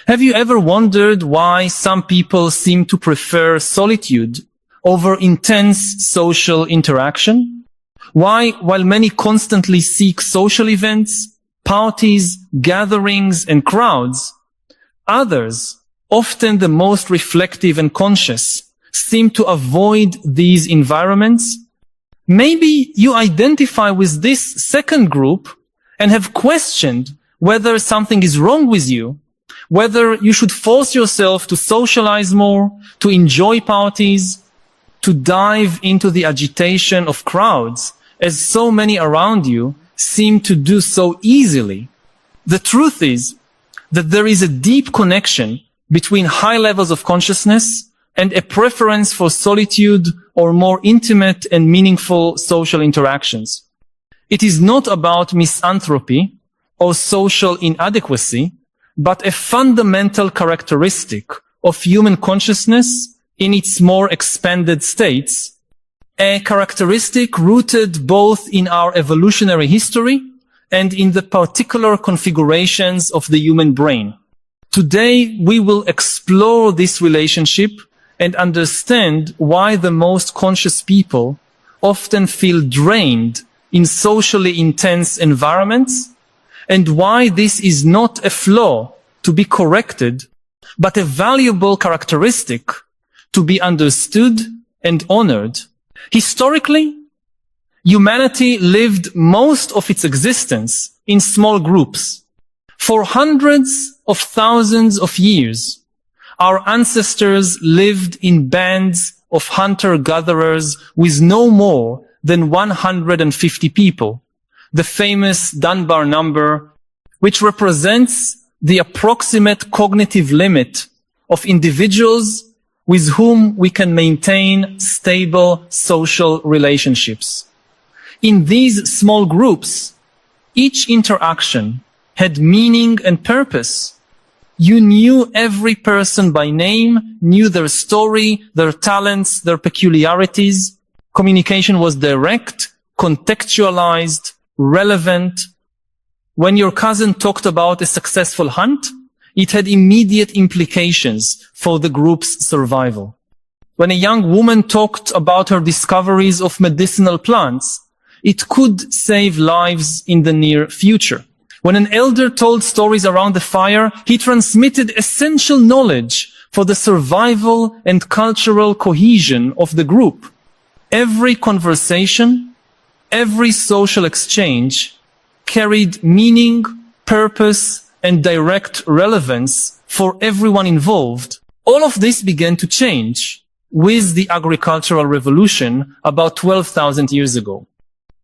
Have you ever wondered why some people seem to prefer solitude over intense social interaction? Why, while many constantly seek social events, parties, gatherings, and crowds, others, often the most reflective and conscious, seem to avoid these environments? Maybe you identify with this second group and have questioned whether something is wrong with you, whether you should force yourself to socialize more, to enjoy parties, to dive into the agitation of crowds, as so many around you seem to do so easily. The truth is that there is a deep connection between high levels of consciousness and a preference for solitude or more intimate and meaningful social interactions. It is not about misanthropy or social inadequacy, but a fundamental characteristic of human consciousness in its more expanded states, a characteristic rooted both in our evolutionary history and in the particular configurations of the human brain. Today, we will explore this relationship and understand why the most conscious people often feel drained in socially intense environments, and why this is not a flaw to be corrected, but a valuable characteristic to be understood and honored. Historically, humanity lived most of its existence in small groups. For hundreds of thousands of years, our ancestors lived in bands of hunter-gatherers with no more than 150 people, the famous Dunbar number, which represents the approximate cognitive limit of individuals with whom we can maintain stable social relationships. In these small groups, each interaction had meaning and purpose. You knew every person by name, knew their story, their talents, their peculiarities. Communication was direct, contextualized, relevant. When your cousin talked about a successful hunt, it had immediate implications for the group's survival. When a young woman talked about her discoveries of medicinal plants, it could save lives in the near future. When an elder told stories around the fire, he transmitted essential knowledge for the survival and cultural cohesion of the group. Every conversation, every social exchange carried meaning, purpose, and direct relevance for everyone involved. All of this began to change with the agricultural revolution about 12,000 years ago.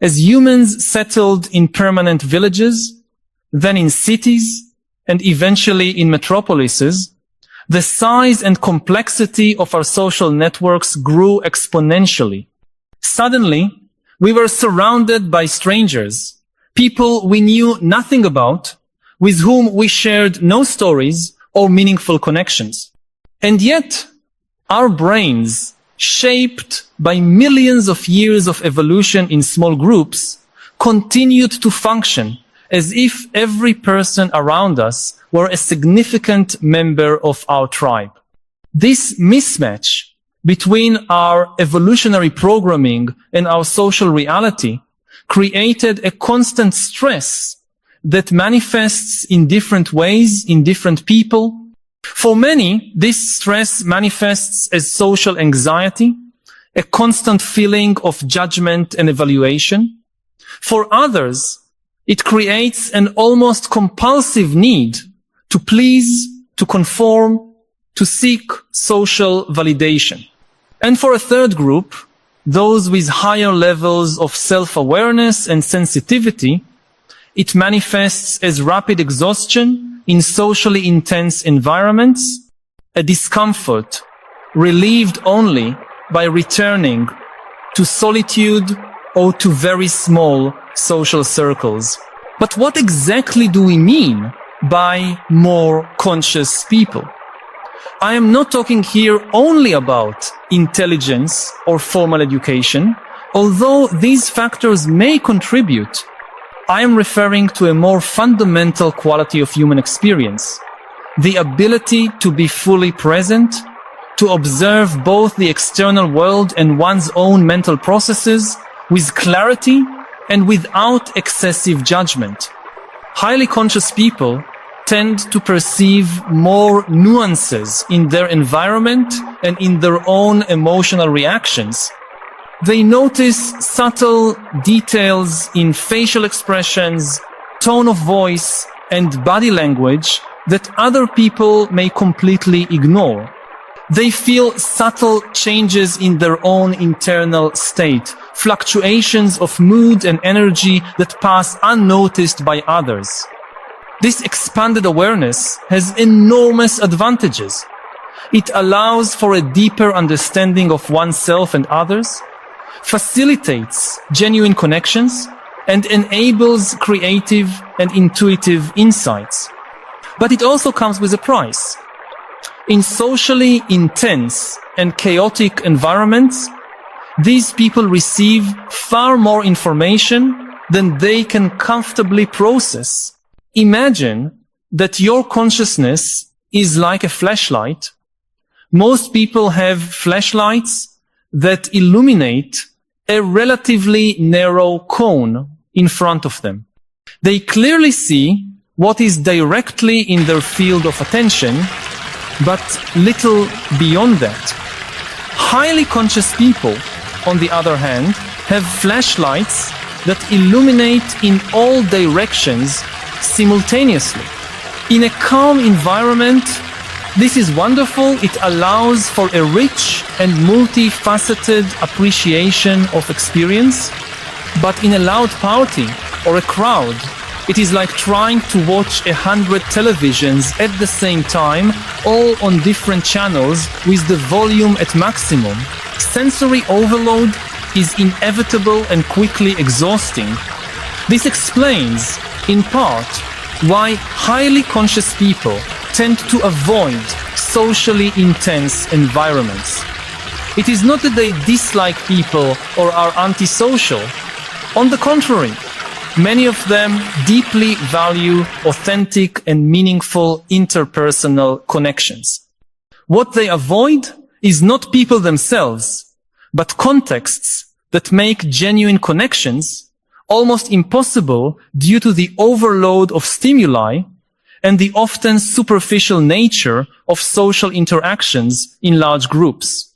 As humans settled in permanent villages, then in cities, and eventually in metropolises, the size and complexity of our social networks grew exponentially. Suddenly, we were surrounded by strangers, people we knew nothing about, with whom we shared no stories or meaningful connections. And yet, our brains, shaped by millions of years of evolution in small groups, continued to function as if every person around us were a significant member of our tribe. This mismatch between our evolutionary programming and our social reality created a constant stress that manifests in different ways in different people. For many, this stress manifests as social anxiety, a constant feeling of judgment and evaluation. For others, it creates an almost compulsive need to please, to conform, to seek social validation. And for a third group, those with higher levels of self-awareness and sensitivity, it manifests as rapid exhaustion in socially intense environments, a discomfort relieved only by returning to solitude or to very small social circles. But what exactly do we mean by more conscious people? I am not talking here only about intelligence or formal education, although these factors may contribute. I am referring to a more fundamental quality of human experience, the ability to be fully present, to observe both the external world and one's own mental processes with clarity and without excessive judgment. Highly conscious people tend to perceive more nuances in their environment and in their own emotional reactions. They notice subtle details in facial expressions, tone of voice, and body language that other people may completely ignore. They feel subtle changes in their own internal state, fluctuations of mood and energy that pass unnoticed by others. This expanded awareness has enormous advantages. It allows for a deeper understanding of oneself and others, facilitates genuine connections, and enables creative and intuitive insights. But it also comes with a price. In socially intense and chaotic environments, these people receive far more information than they can comfortably process. Imagine that your consciousness is like a flashlight. Most people have flashlights that illuminate a relatively narrow cone in front of them. They clearly see what is directly in their field of attention, but little beyond that. Highly conscious people, on the other hand, have flashlights that illuminate in all directions simultaneously. In a calm environment, this is wonderful. It allows for a rich and multifaceted appreciation of experience. But in a loud party or a crowd, it is like trying to watch 100 televisions at the same time, all on different channels with the volume at maximum. Sensory overload is inevitable and quickly exhausting. This explains, in part, why highly conscious people tend to avoid socially intense environments. It is not that they dislike people or are antisocial. On the contrary, many of them deeply value authentic and meaningful interpersonal connections. What they avoid is not people themselves, but contexts that make genuine connections almost impossible due to the overload of stimuli and the often superficial nature of social interactions in large groups.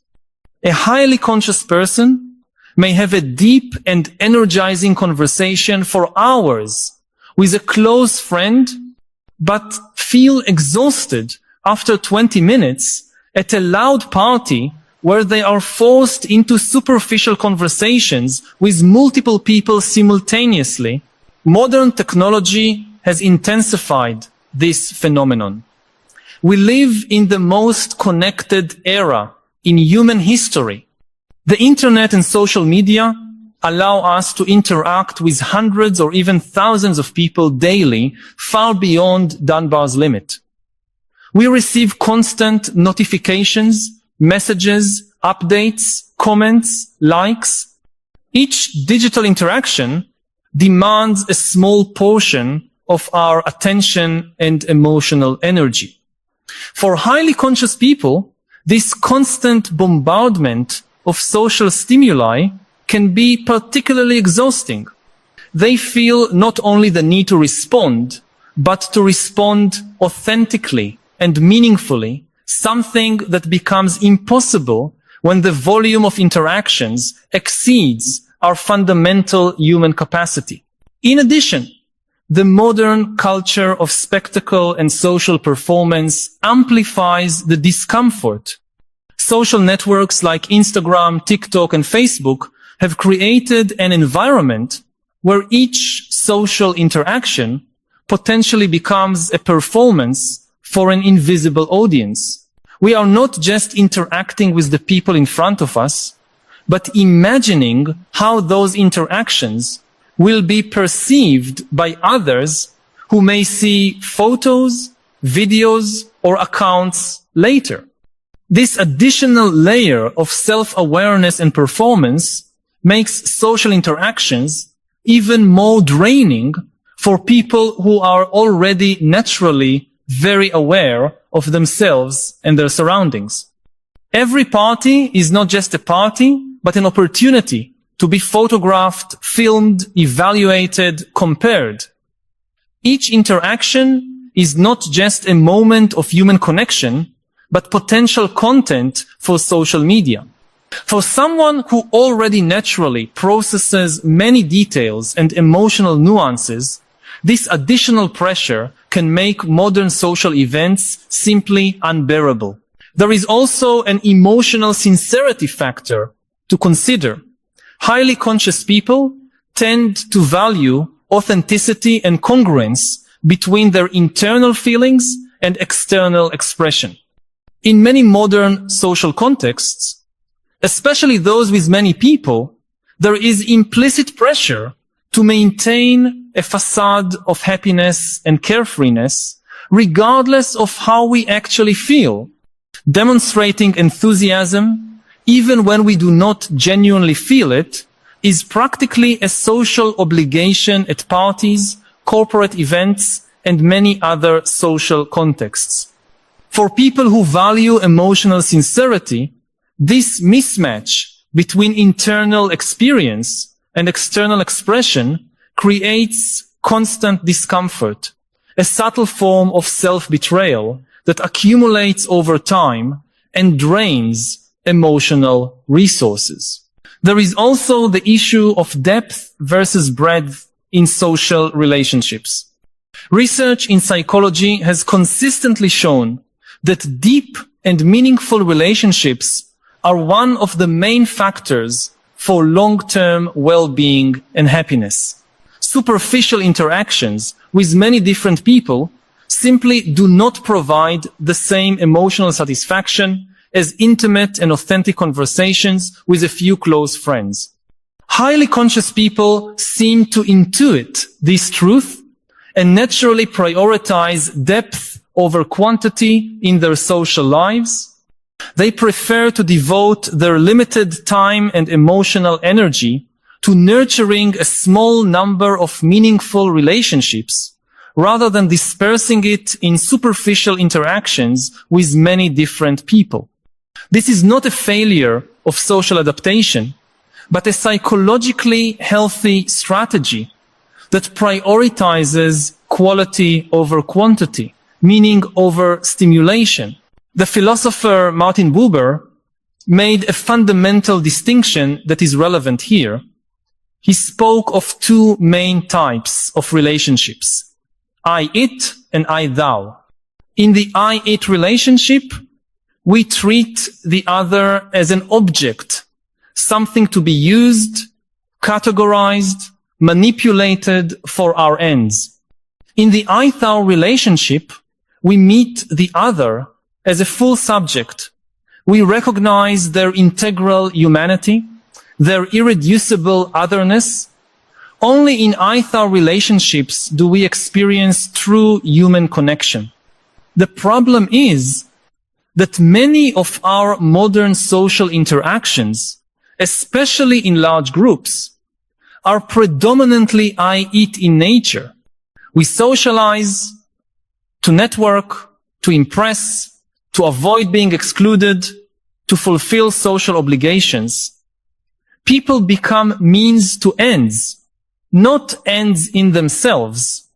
A highly conscious person may have a deep and energizing conversation for hours with a close friend, but feel exhausted after 20 minutes at a loud party where they are forced into superficial conversations with multiple people simultaneously. Modern technology has intensified this phenomenon. We live in the most connected era in human history. The internet and social media allow us to interact with hundreds or even thousands of people daily, far beyond Dunbar's limit. We receive constant notifications, messages, updates, comments, likes. Each digital interaction demands a small portion of our attention and emotional energy. For highly conscious people, this constant bombardment of social stimuli can be particularly exhausting. They feel not only the need to respond, but to respond authentically and meaningfully, something that becomes impossible when the volume of interactions exceeds our fundamental human capacity. In addition, the modern culture of spectacle and social performance amplifies the discomfort. Social networks like Instagram, TikTok, and Facebook have created an environment where each social interaction potentially becomes a performance for an invisible audience. We are not just interacting with the people in front of us, but imagining how those interactions will be perceived by others who may see photos, videos, or accounts later. This additional layer of self-awareness and performance makes social interactions even more draining for people who are already naturally very aware of themselves and their surroundings. Every party is not just a party, but an opportunity to be photographed, filmed, evaluated, compared. Each interaction is not just a moment of human connection, but potential content for social media. For someone who already naturally processes many details and emotional nuances, this additional pressure can make modern social events simply unbearable. There is also an emotional sincerity factor to consider. Highly conscious people tend to value authenticity and congruence between their internal feelings and external expression. In many modern social contexts, especially those with many people, there is implicit pressure to maintain a facade of happiness and carefreeness, regardless of how we actually feel. Demonstrating enthusiasm, even when we do not genuinely feel it, is practically a social obligation at parties, corporate events, and many other social contexts. For people who value emotional sincerity, this mismatch between internal experience and external expression creates constant discomfort, a subtle form of self-betrayal that accumulates over time and drains emotional resources. There is also the issue of depth versus breadth in social relationships. Research in psychology has consistently shown that deep and meaningful relationships are one of the main factors for long-term well-being and happiness. Superficial interactions with many different people simply do not provide the same emotional satisfaction as intimate and authentic conversations with a few close friends. Highly conscious people seem to intuit this truth and naturally prioritize depth over quantity in their social lives. They prefer to devote their limited time and emotional energy to nurturing a small number of meaningful relationships, rather than dispersing it in superficial interactions with many different people. This is not a failure of social adaptation, but a psychologically healthy strategy that prioritizes quality over quantity, meaning over stimulation. The philosopher Martin Buber made a fundamental distinction that is relevant here. He spoke of two main types of relationships: I-it and I-thou. In the I-it relationship, we treat the other as an object, something to be used, categorized, manipulated for our ends. In the I-thou relationship, we meet the other as a full subject. We recognize their integral humanity, their irreducible otherness. Only in I-thou relationships do we experience true human connection. The problem is that many of our modern social interactions, especially in large groups, are predominantly I-it in nature. We socialize to network, to impress, to avoid being excluded, to fulfill social obligations. People become means to ends, not ends in themselves.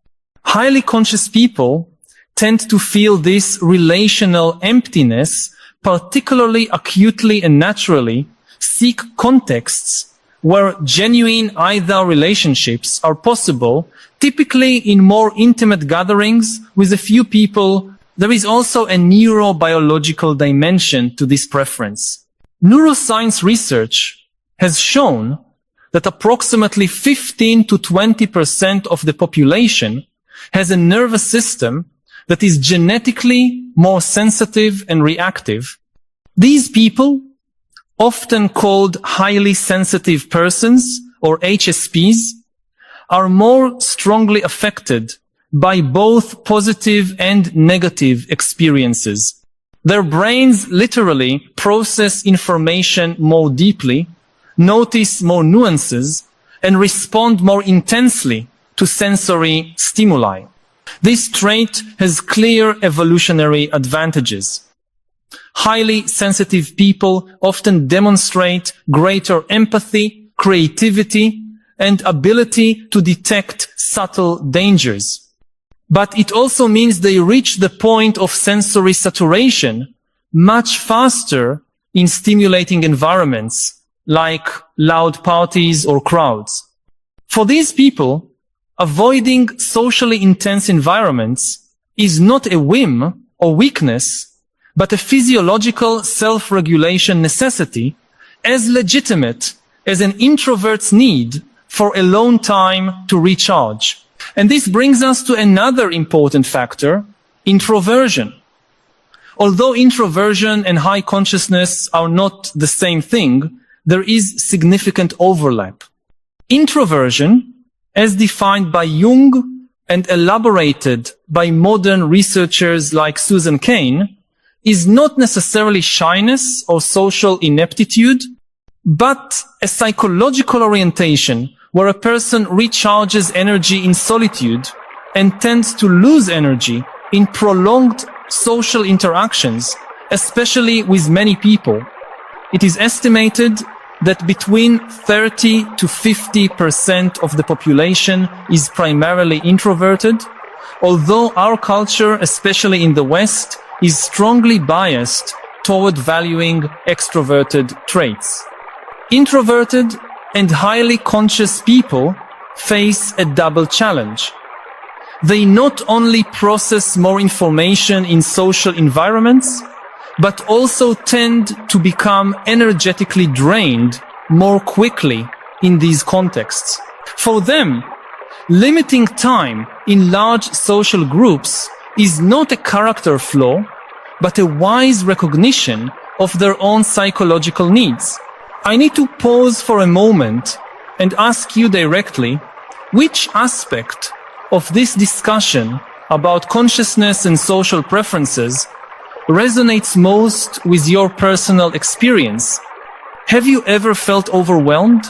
Highly conscious people tend to feel this relational emptiness particularly acutely and naturally, seek contexts where genuine I-thou relationships are possible, typically in more intimate gatherings with a few people. There is also a neurobiological dimension to this preference. Neuroscience research has shown that approximately 15 to 20% of the population has a nervous system that is genetically more sensitive and reactive. These people, often called highly sensitive persons or HSPs, are more strongly affected by both positive and negative experiences. Their brains literally process information more deeply, notice more nuances, and respond more intensely to sensory stimuli. This trait has clear evolutionary advantages. Highly sensitive people often demonstrate greater empathy, creativity, and ability to detect subtle dangers. But it also means they reach the point of sensory saturation much faster in stimulating environments like loud parties or crowds. For these people, avoiding socially intense environments is not a whim or weakness, but a physiological self-regulation necessity as legitimate as an introvert's need for alone time to recharge. And this brings us to another important factor, introversion. Although introversion and high consciousness are not the same thing, there is significant overlap. Introversion, as defined by Jung and elaborated by modern researchers like Susan Cain, is not necessarily shyness or social ineptitude, but a psychological orientation where a person recharges energy in solitude and tends to lose energy in prolonged social interactions, especially with many people. It is estimated that between 30 to 50% of the population is primarily introverted, although our culture, especially in the West, is strongly biased toward valuing extroverted traits. Introverted and highly conscious people face a double challenge. They not only process more information in social environments, but also tend to become energetically drained more quickly in these contexts. For them, limiting time in large social groups is not a character flaw, but a wise recognition of their own psychological needs. I need to pause for a moment and ask you directly, which aspect of this discussion about consciousness and social preferences resonates most with your personal experience? Have you ever felt overwhelmed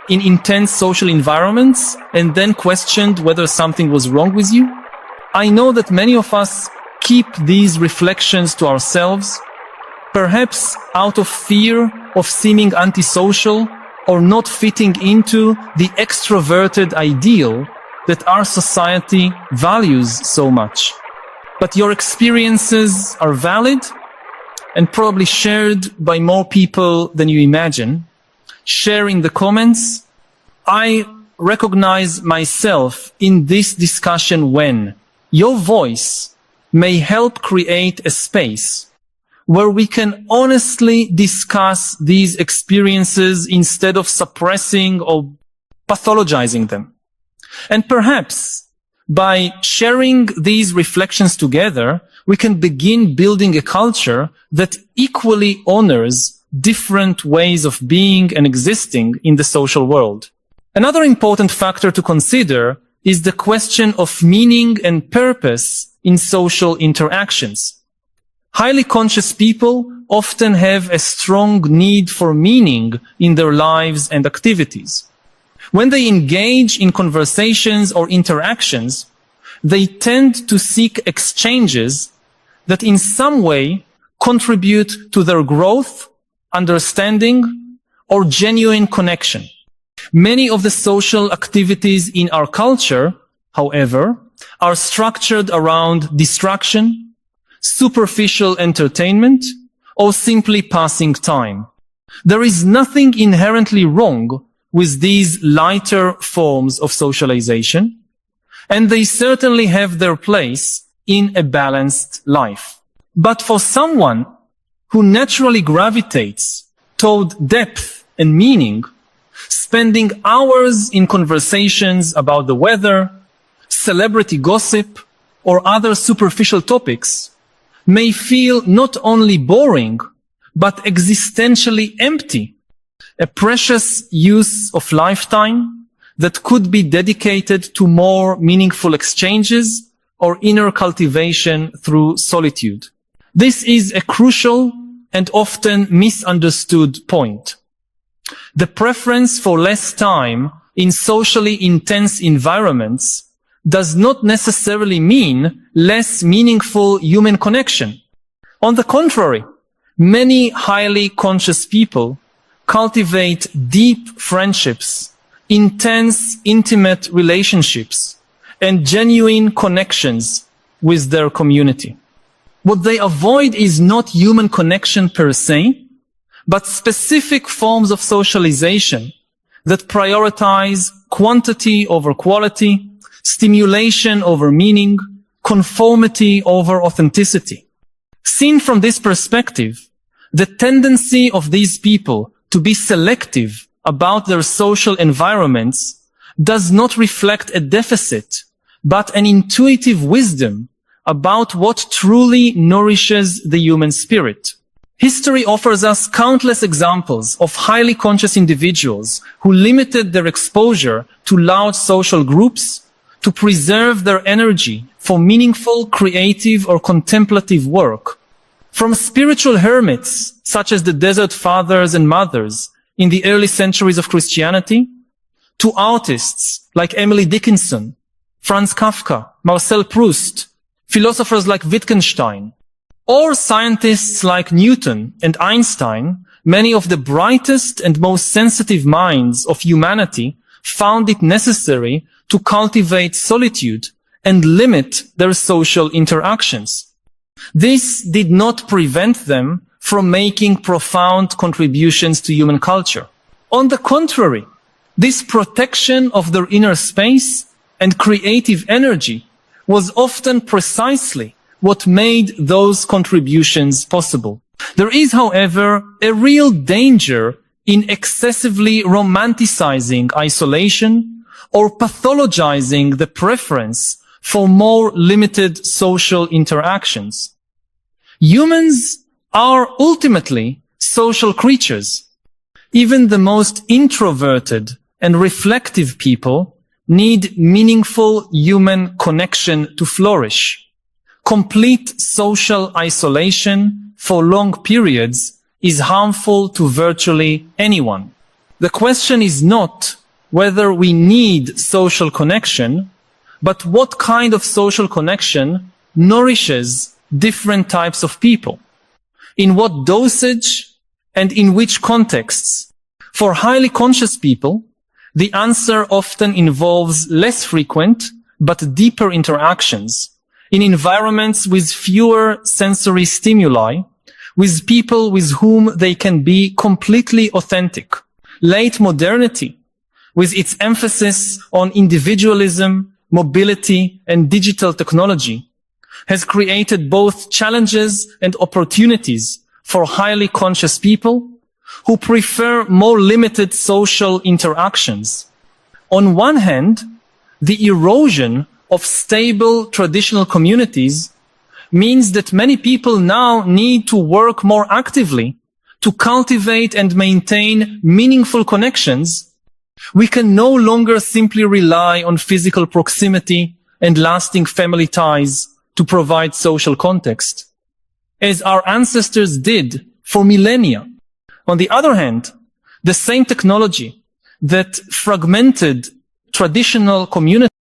in intense social environments and then questioned whether something was wrong with you? I know that many of us keep these reflections to ourselves, perhaps out of fear of seeming antisocial or not fitting into the extroverted ideal that our society values so much. But your experiences are valid and probably shared by more people than you imagine. Share in the comments. I recognize myself in this discussion when your voice may help create a space where we can honestly discuss these experiences instead of suppressing or pathologizing them. And perhaps by sharing these reflections together, we can begin building a culture that equally honors different ways of being and existing in the social world. Another important factor to consider is the question of meaning and purpose in social interactions. Highly conscious people often have a strong need for meaning in their lives and activities. When they engage in conversations or interactions, they tend to seek exchanges that in some way contribute to their growth, understanding, or genuine connection. Many of the social activities in our culture, however, are structured around distraction, superficial entertainment, or simply passing time. There is nothing inherently wrong with these lighter forms of socialization, and they certainly have their place in a balanced life. But for someone who naturally gravitates toward depth and meaning, spending hours in conversations about the weather, celebrity gossip, or other superficial topics may feel not only boring, but existentially empty. A precious use of lifetime that could be dedicated to more meaningful exchanges or inner cultivation through solitude. This is a crucial and often misunderstood point. The preference for less time in socially intense environments does not necessarily mean less meaningful human connection. On the contrary, many highly conscious people cultivate deep friendships, intense, intimate relationships, and genuine connections with their community. What they avoid is not human connection per se, but specific forms of socialization that prioritize quantity over quality, stimulation over meaning, conformity over authenticity. Seen from this perspective, the tendency of these people to be selective about their social environments does not reflect a deficit, but an intuitive wisdom about what truly nourishes the human spirit. History offers us countless examples of highly conscious individuals who limited their exposure to large social groups to preserve their energy for meaningful, creative, or contemplative work. From spiritual hermits, such as the Desert Fathers and Mothers in the early centuries of Christianity, to artists like Emily Dickinson, Franz Kafka, Marcel Proust, philosophers like Wittgenstein, or scientists like Newton and Einstein, many of the brightest and most sensitive minds of humanity found it necessary to cultivate solitude and limit their social interactions. This did not prevent them from making profound contributions to human culture. On the contrary, this protection of their inner space and creative energy was often precisely what made those contributions possible. There is, however, a real danger in excessively romanticizing isolation or pathologizing the preference for more limited social interactions. Humans are ultimately social creatures. Even the most introverted and reflective people need meaningful human connection to flourish. Complete social isolation for long periods is harmful to virtually anyone. The question is not whether we need social connection, but what kind of social connection nourishes different types of people, in what dosage and in which contexts. For highly conscious people, the answer often involves less frequent but deeper interactions in environments with fewer sensory stimuli, with people with whom they can be completely authentic. Late modernity, with its emphasis on individualism, mobility, and digital technology, has created both challenges and opportunities for highly conscious people who prefer more limited social interactions. On one hand, the erosion of stable traditional communities means that many people now need to work more actively to cultivate and maintain meaningful connections. We can no longer simply rely on physical proximity and lasting family ties to provide social context, as our ancestors did for millennia. On the other hand, the same technology that fragmented traditional communities